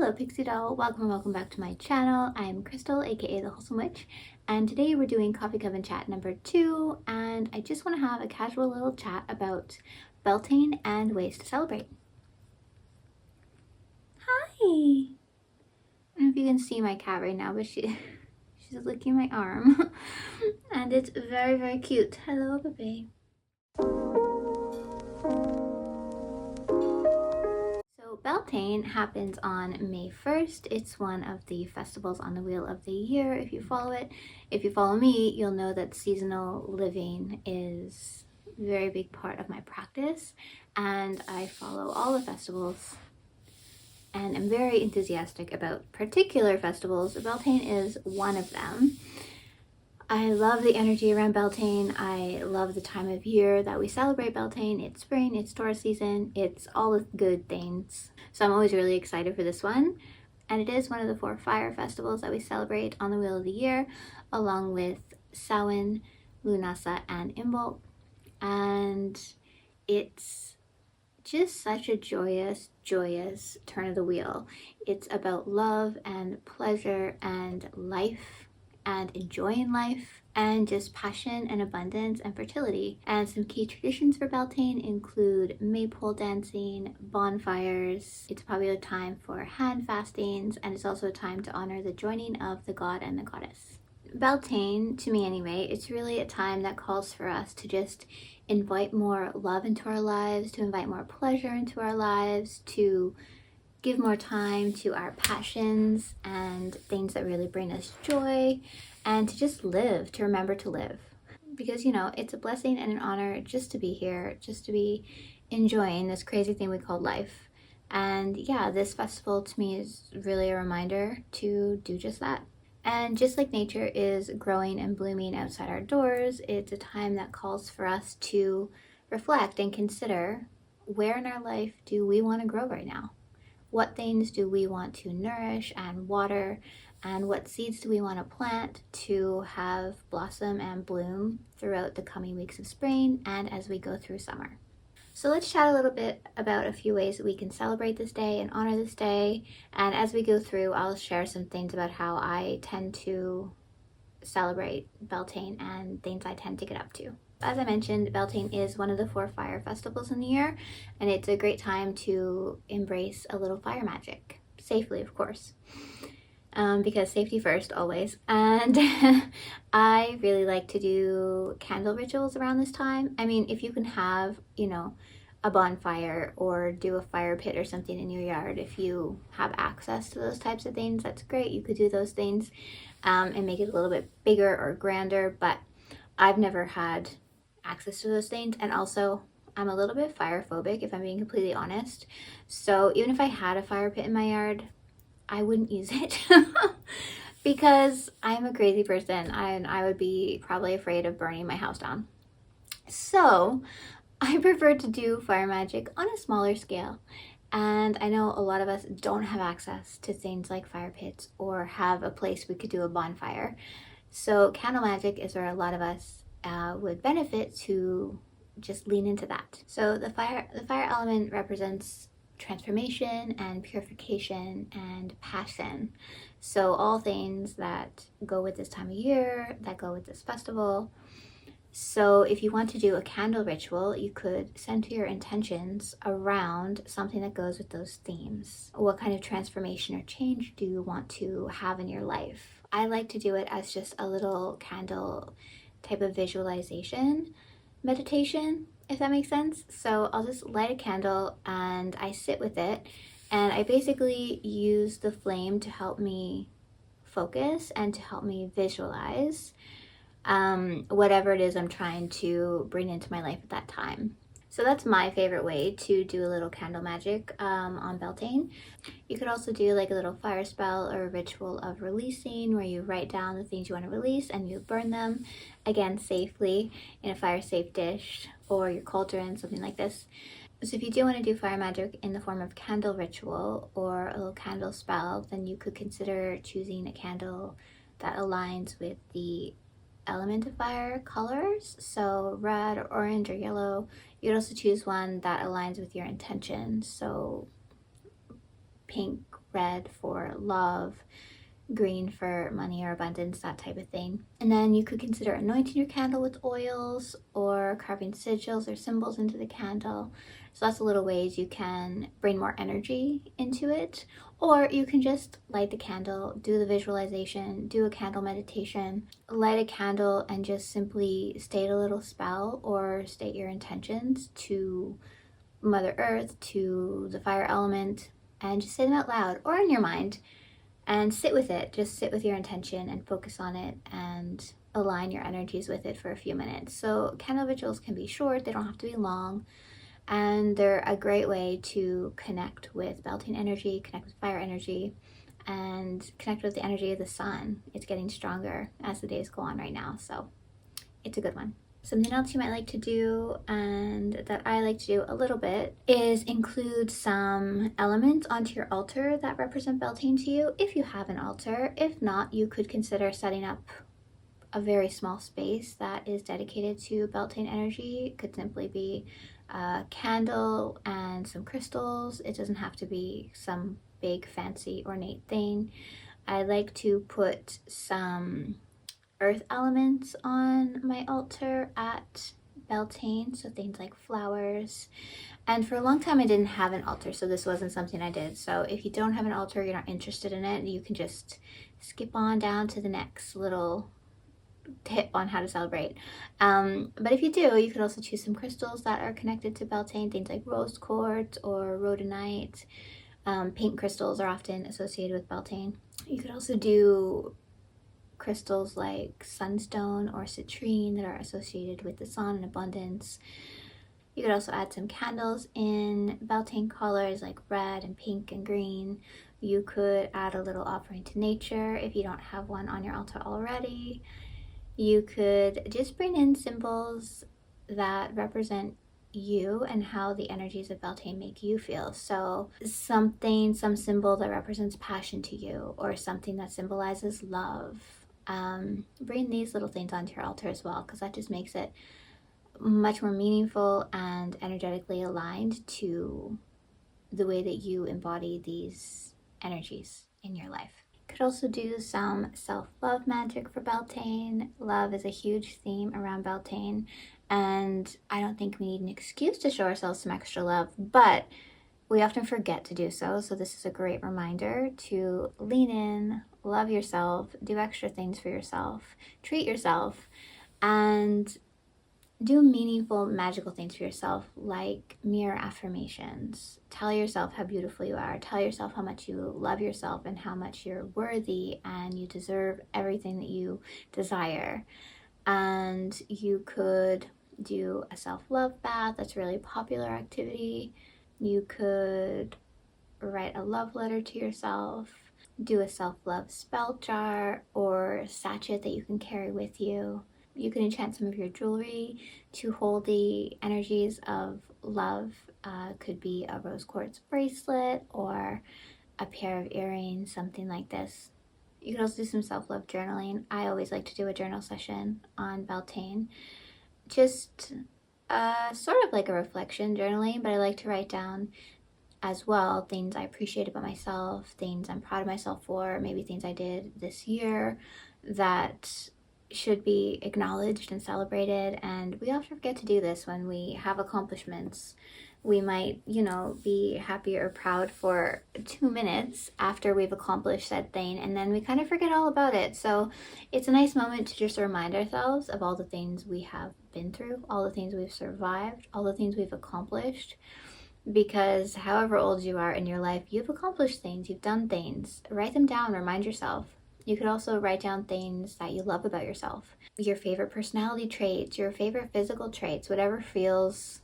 Hello Pixie Doll, welcome back to my channel. I'm Crystal, aka the Wholesome Witch, and today we're doing Coffee Coven Chat number 2, and I just want to have a casual little chat about Beltane and ways to celebrate. Hi! I don't know if you can see my cat right now, but she's licking my arm and it's very cute. Hello baby. Beltane happens on May 1st. It's one of the festivals on the Wheel of the Year if you follow it. If you follow me, you'll know that seasonal living is a very big part of my practice, and I follow all the festivals and I'm very enthusiastic about particular festivals. Beltane is one of them. I love the energy around Beltane. I love the time of year that we celebrate Beltane. It's spring, it's Taurus season, it's all the good things. So I'm always really excited for this one. And it is one of the 4 fire festivals that we celebrate on the Wheel of the Year, along with Samhain, Lunasa, and Imbolc. And it's just such a joyous turn of the wheel. It's about love and pleasure and life and enjoying life and just passion and abundance and fertility. And some key traditions for Beltane include maypole dancing, bonfires. It's a popular time for hand fastings, and it's also a time to honor the joining of the god and the goddess. Beltane, to me anyway, it's really a time that calls for us to just invite more love into our lives, to invite more pleasure into our lives, to give more time to our passions and things that really bring us joy, and to just live, to remember to live. Because, you know, it's a blessing and an honor just to be here, just to be enjoying this crazy thing we call life. And yeah, this festival to me is really a reminder to do just that. And just like nature is growing and blooming outside our doors, it's a time that calls for us to reflect and consider, where in our life do we want to grow right now? What things do we want to nourish and water, and what seeds do we want to plant to have blossom and bloom throughout the coming weeks of spring and as we go through summer. So let's chat a little bit about a few ways that we can celebrate this day and honor this day. And as we go through, I'll share some things about how I tend to celebrate Beltane and things I tend to get up to. As I mentioned, Beltane is one of the 4 fire festivals in the year, and it's a great time to embrace a little fire magic, safely of course, because safety first always. And I really like to do candle rituals around this time. I mean, if you can have, you know, a bonfire or do a fire pit or something in your yard, if you have access to those types of things, that's great. You could do those things and make it a little bit bigger or grander, but I've never had access to those things, and also I'm a little bit fire phobic, if I'm being completely honest. So even if I had a fire pit in my yard, I wouldn't use it because I'm a crazy person and I would be probably afraid of burning my house down. So I prefer to do fire magic on a smaller scale. And I know a lot of us don't have access to things like fire pits or have a place we could do a bonfire. So candle magic is where a lot of us would benefit to just lean into that. So the fire element represents transformation and purification and passion. So all things that go with this time of year, that go with this festival. So if you want to do a candle ritual, you could center your intentions around something that goes with those themes. What kind of transformation or change do you want to have in your life? I like to do it as just a little candle type of visualization meditation, if that makes sense. So I'll just light a candle and I sit with it, and I basically use the flame to help me focus and to help me visualize whatever it is I'm trying to bring into my life at that time. So that's my favorite way to do a little candle magic on Beltane. You could also do like a little fire spell or a ritual of releasing, where you write down the things you want to release and you burn them, again safely, in a fire safe dish or your cauldron, something like this. So if you do want to do fire magic in the form of candle ritual or a little candle spell, then you could consider choosing a candle that aligns with the element of fire colors, so red or orange or yellow. You could also choose one that aligns with your intention, so pink red for love, green for money or abundance, that type of thing. And then you could consider anointing your candle with oils or carving sigils or symbols into the candle. So that's a little ways you can bring more energy into it. Or you can just light the candle, do the visualization, do a candle meditation, light a candle and just simply state a little spell or state your intentions to Mother Earth, to the fire element, and just say them out loud or in your mind. And sit with it. Just sit with your intention and focus on it and align your energies with it for a few minutes. So candle vigils can be short, they don't have to be long, and they're a great way to connect with Beltane energy, connect with fire energy, and connect with the energy of the sun. It's getting stronger as the days go on right now, so it's a good one. Something else you might like to do, and that I like to do a little bit, is include some elements onto your altar that represent Beltane to you, if you have an altar. If not, you could consider setting up a very small space that is dedicated to Beltane energy. It could simply be a candle and some crystals. It doesn't have to be some big, fancy, ornate thing. I like to put some earth elements on my altar at Beltane, so things like flowers. And for a long time I didn't have an altar, so this wasn't something I did. So if you don't have an altar, you're not interested in it, you can just skip on down to the next little tip on how to celebrate. But if you do, you could also choose some crystals that are connected to Beltane, things like rose quartz or rhodonite. Pink crystals are often associated with Beltane. You could also do crystals like sunstone or citrine that are associated with the sun and abundance. You could also add some candles in Beltane colors like red and pink and green. You could add a little offering to nature if you don't have one on your altar already. You could just bring in symbols that represent you and how the energies of Beltane make you feel. So some symbol that represents passion to you, or something that symbolizes love. Bring these little things onto your altar as well, because that just makes it much more meaningful and energetically aligned to the way that you embody these energies in your life. Could also do some self-love magic for Beltane. Love is a huge theme around Beltane, and I don't think we need an excuse to show ourselves some extra love, but we often forget to do so. So this is a great reminder to lean in, love yourself, do extra things for yourself, treat yourself, and do meaningful, magical things for yourself, like mirror affirmations. Tell yourself how beautiful you are. Tell yourself how much you love yourself and how much you're worthy and you deserve everything that you desire. And you could do a self-love bath. That's a really popular activity. You could write a love letter to yourself, do a self-love spell jar or sachet that you can carry with you. You can enchant some of your jewelry to hold the energies of love. Could be a rose quartz bracelet or a pair of earrings, something like this. You could also do some self-love journaling. I always like to do a journal session on Beltane. Just sort of like a reflection journaling, but I like to write down as well things I appreciate about myself, things I'm proud of myself for, maybe things I did this year that should be acknowledged and celebrated. And we often forget to do this when we have accomplishments. We might, be happy or proud for 2 minutes after we've accomplished said thing, and then we kind of forget all about it. So it's a nice moment to just remind ourselves of all the things we have been through, all the things we've survived, all the things we've accomplished. Because however old you are in your life, you've accomplished things, you've done things. Write them down, remind yourself. You could also write down things that you love about yourself. Your favorite personality traits, your favorite physical traits, whatever feels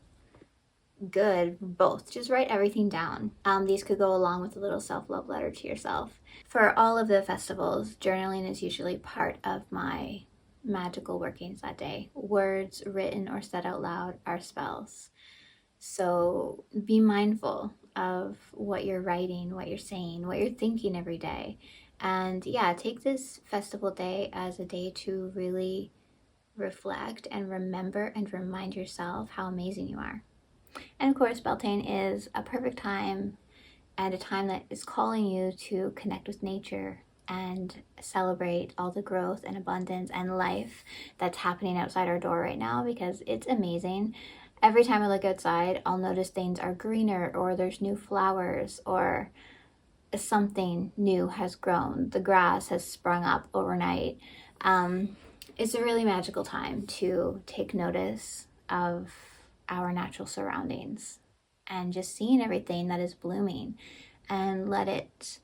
good, both. Just write everything down. These could go along with a little self-love letter to yourself. For all of the festivals, journaling is usually part of my magical workings that day. Words written or said out loud are spells. So be mindful of what you're writing, what you're saying, what you're thinking every day. And yeah, take this festival day as a day to really reflect and remember and remind yourself how amazing you are. And of course, Beltane is a perfect time and a time that is calling you to connect with nature and celebrate all the growth and abundance and life that's happening outside our door right now, because it's amazing. Every time I look outside, I'll notice things are greener, or there's new flowers, or something new has grown. The grass has sprung up overnight. It's a really magical time to take notice of our natural surroundings and just seeing everything that is blooming, and let it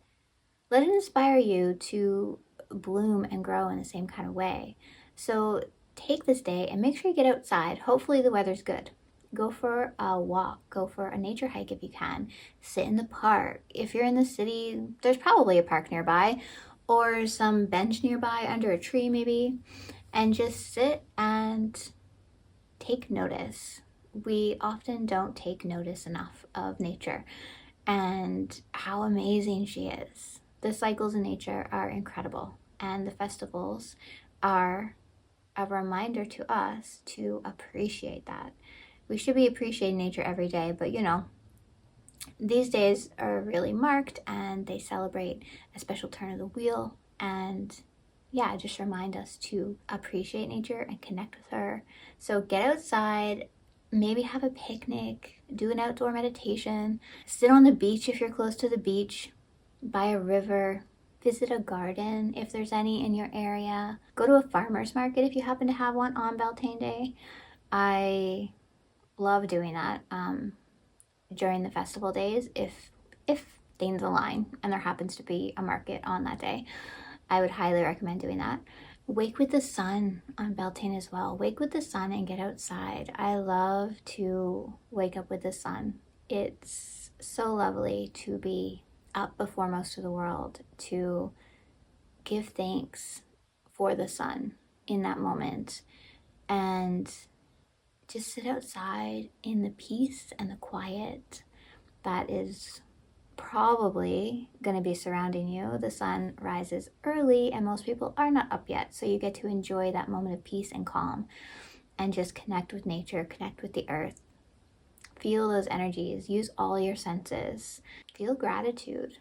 inspire you to bloom and grow in the same kind of way. So take this day and make sure you get outside. Hopefully the weather's good. Go for a walk, go for a nature hike if you can. Sit in the park. If you're in the city, there's probably a park nearby, or some bench nearby under a tree maybe, and just sit and take notice. We often don't take notice enough of nature and how amazing she is. The cycles in nature are incredible, and the festivals are a reminder to us to appreciate that. We should be appreciating nature every day, but these days are really marked, and they celebrate a special turn of the wheel, and just remind us to appreciate nature and connect with her. So get outside, maybe have a picnic, do an outdoor meditation, sit on the beach if you're close to the beach, by a river, visit a garden if there's any in your area, go to a farmer's market if you happen to have one on Beltane Day. I love doing that during the festival days. If things align and there happens to be a market on that day, I would highly recommend doing that. Wake with the sun on Beltane as well. Wake with the sun and get outside. I love to wake up with the sun. It's so lovely to be up before most of the world, to give thanks for the sun in that moment, and just sit outside in the peace and the quiet that is probably going to be surrounding you. The sun rises early and most people are not up yet, so you get to enjoy that moment of peace and calm and just connect with nature, connect with the earth. Feel those energies, use all your senses. Feel gratitude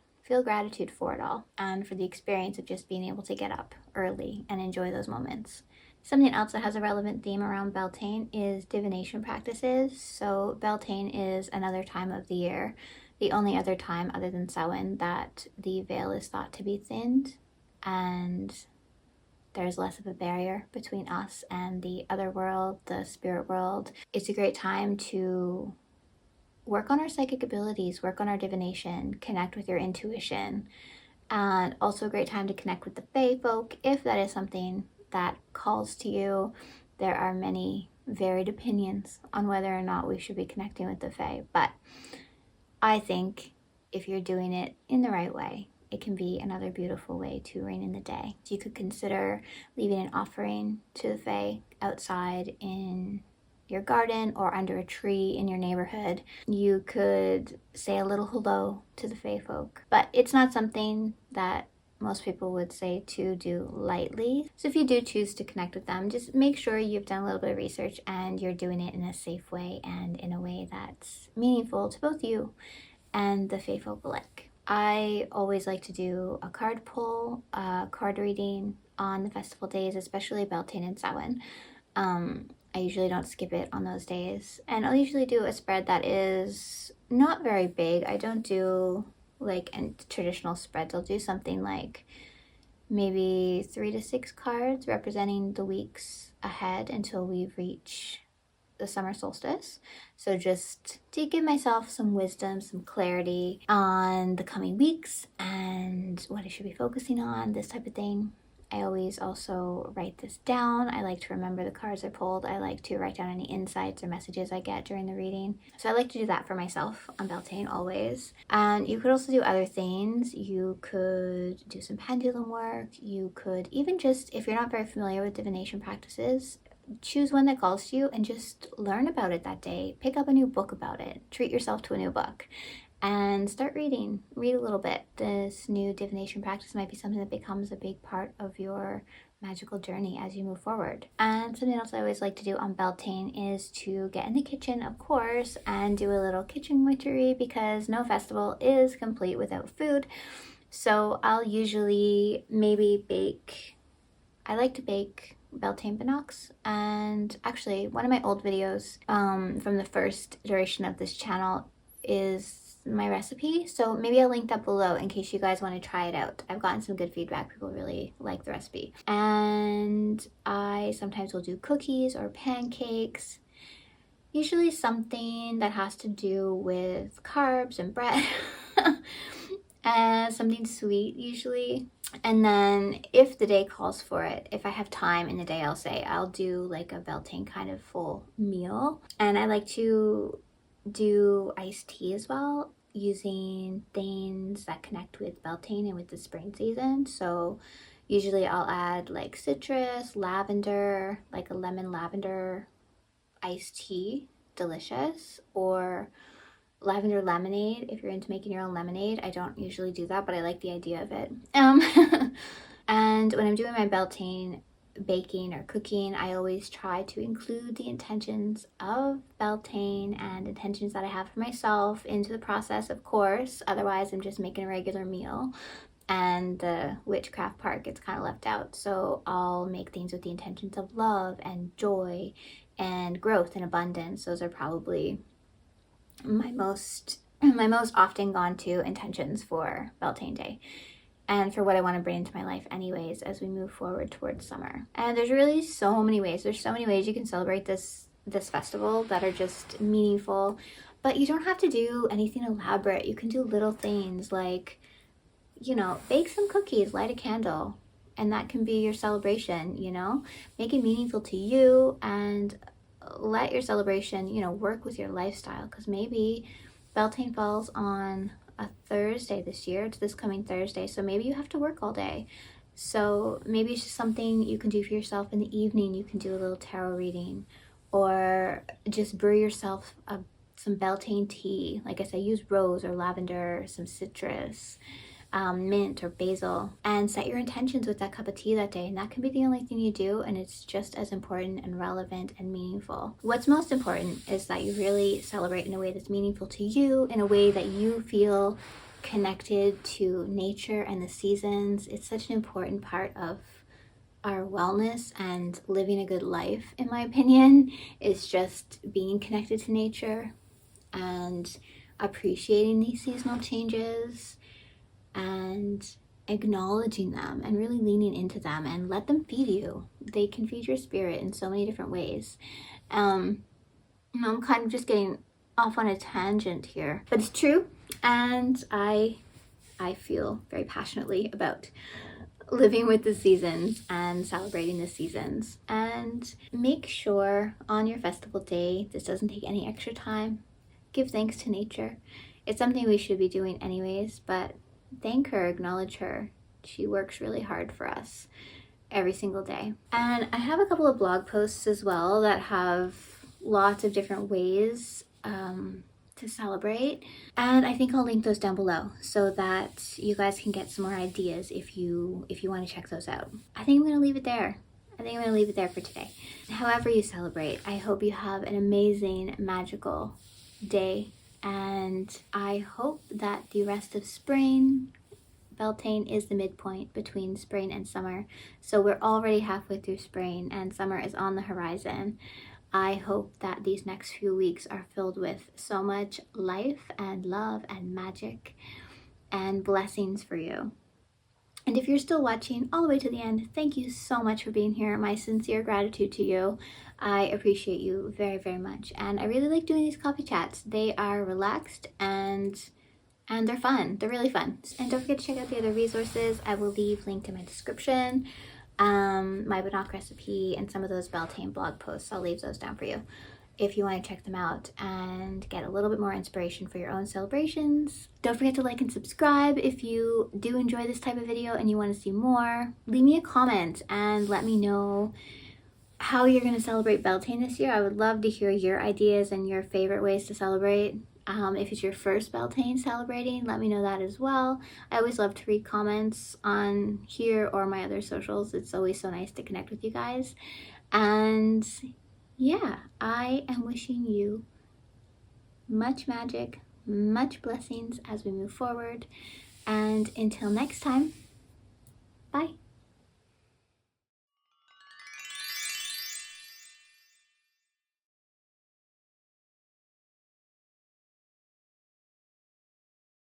for it all, and for the experience of just being able to get up early and enjoy those moments. Something else that has a relevant theme around Beltane is divination practices. So Beltane is another time of the year, the only other time other than Samhain, that the veil is thought to be thinned, and there's less of a barrier between us and the other world, the spirit world. It's a great time to work on our psychic abilities, work on our divination, connect with your intuition, and also a great time to connect with the Fae folk if that is something that calls to you. There are many varied opinions on whether or not we should be connecting with the Fae, but I think if you're doing it in the right way, it can be another beautiful way to rein in the day. So you could consider leaving an offering to the Fae outside in your garden or under a tree in your neighborhood. You could say a little hello to the Fae folk, but it's not something that most people would say to do lightly. So if you do choose to connect with them, just make sure you've done a little bit of research and you're doing it in a safe way and in a way that's meaningful to both you and the Fae folk alike. I always like to do a card pull, a card reading on the festival days, especially Beltane and Samhain. I usually don't skip it on those days, and I'll usually do a spread that is not very big. I don't do like traditional spreads. I'll do something like maybe 3 to 6 cards representing the weeks ahead until we reach the summer solstice. So just to give myself some wisdom, some clarity on the coming weeks and what I should be focusing on, this type of thing. I always also write this down. I like to remember the cards I pulled. I like to write down any insights or messages I get during the reading. So I like to do that for myself on Beltane always. And you could also do other things. You could do some pendulum work. You could even just, if you're not very familiar with divination practices, choose one that calls to you and just learn about it that day. Pick up a new book about it. Treat yourself to a new book and start reading. Read a little bit. This new divination practice might be something that becomes a big part of your magical journey as you move forward. And something else I always like to do on Beltane is to get in the kitchen, of course, and do a little kitchen witchery, because no festival is complete without food. So I'll usually maybe bake, I like to bake Beltane Bannocks. And actually, one of my old videos from the first duration of this channel is my recipe, so maybe I'll link that below in case you guys want to try it out. I've gotten some good feedback. People really like the recipe. And I sometimes will do cookies or pancakes, usually something that has to do with carbs and bread. And something sweet usually. And then if the day calls for it, if I have time in the day, I'll do like a Beltane kind of full meal. And I like to do iced tea as well, using things that connect with Beltane and with the spring season. So usually I'll add like citrus, lavender, like a lemon lavender iced tea, delicious, or lavender lemonade if you're into making your own lemonade. I don't usually do that, but I like the idea of it. And when I'm doing my Beltane baking or cooking, I always try to include the intentions of Beltane and intentions that I have for myself into the process, of course. Otherwise, I'm just making a regular meal and the witchcraft part gets kind of left out. So I'll make things with the intentions of love and joy and growth and abundance. Those are probably my most often gone to intentions for Beltane Day, and for what I want to bring into my life anyways as we move forward towards summer. And there's really so many ways. There's so many ways you can celebrate this festival that are just meaningful, but you don't have to do anything elaborate. You can do little things like, you know, bake some cookies, light a candle, and that can be your celebration, you know? Make it meaningful to you and let your celebration, you know, work with your lifestyle, because maybe Beltane falls on a Thursday this year. It's this coming Thursday, so maybe you have to work all day. So maybe it's just something you can do for yourself in the evening. You can do a little tarot reading, or just brew yourself some Beltane tea. Like I said, use rose or lavender, some citrus, mint or basil, and set your intentions with that cup of tea that day. And that can be the only thing you do, and it's just as important and relevant and meaningful. What's most important is that you really celebrate in a way that's meaningful to you, in a way that you feel connected to nature and the seasons. It's such an important part of our wellness and living a good life, in my opinion, is just being connected to nature and appreciating these seasonal changes and acknowledging them and really leaning into them, and let them feed you. They can feed your spirit in so many different ways. I'm kind of just getting off on a tangent here, but it's true, and I feel very passionately about living with the seasons and celebrating the seasons. And make sure on your festival day, this doesn't take any extra time, give thanks to nature. It's something we should be doing anyways, but thank her, acknowledge her. She works really hard for us every single day. And I have a couple of blog posts as well that have lots of different ways to celebrate, and I think I'll link those down below so that you guys can get some more ideas if you want to check those out. I think I'm going to leave it there. For today. However you celebrate, I hope you have an amazing, magical day. And I hope that the rest of spring, Beltane is the midpoint between spring and summer. So we're already halfway through spring and summer is on the horizon. I hope that these next few weeks are filled with so much life and love and magic and blessings for you. And if you're still watching all the way to the end, thank you so much for being here. My sincere gratitude to you. I appreciate you very, very much. And I really like doing these coffee chats. They are relaxed and they're fun. They're really fun. And don't forget to check out the other resources I will leave linked in my description. My Bannock recipe and some of those Beltane blog posts. I'll leave those down for you if you want to check them out and get a little bit more inspiration for your own celebrations. Don't forget to like and subscribe if you do enjoy this type of video and you want to see more. Leave me a comment and let me know how you're going to celebrate Beltane this year. I would love to hear your ideas and your favorite ways to celebrate. If it's your first Beltane celebrating, let me know that as well. I always love to read comments on here or my other socials. It's always so nice to connect with you guys. And yeah, I am wishing you much magic, much blessings as we move forward. And until next time, bye.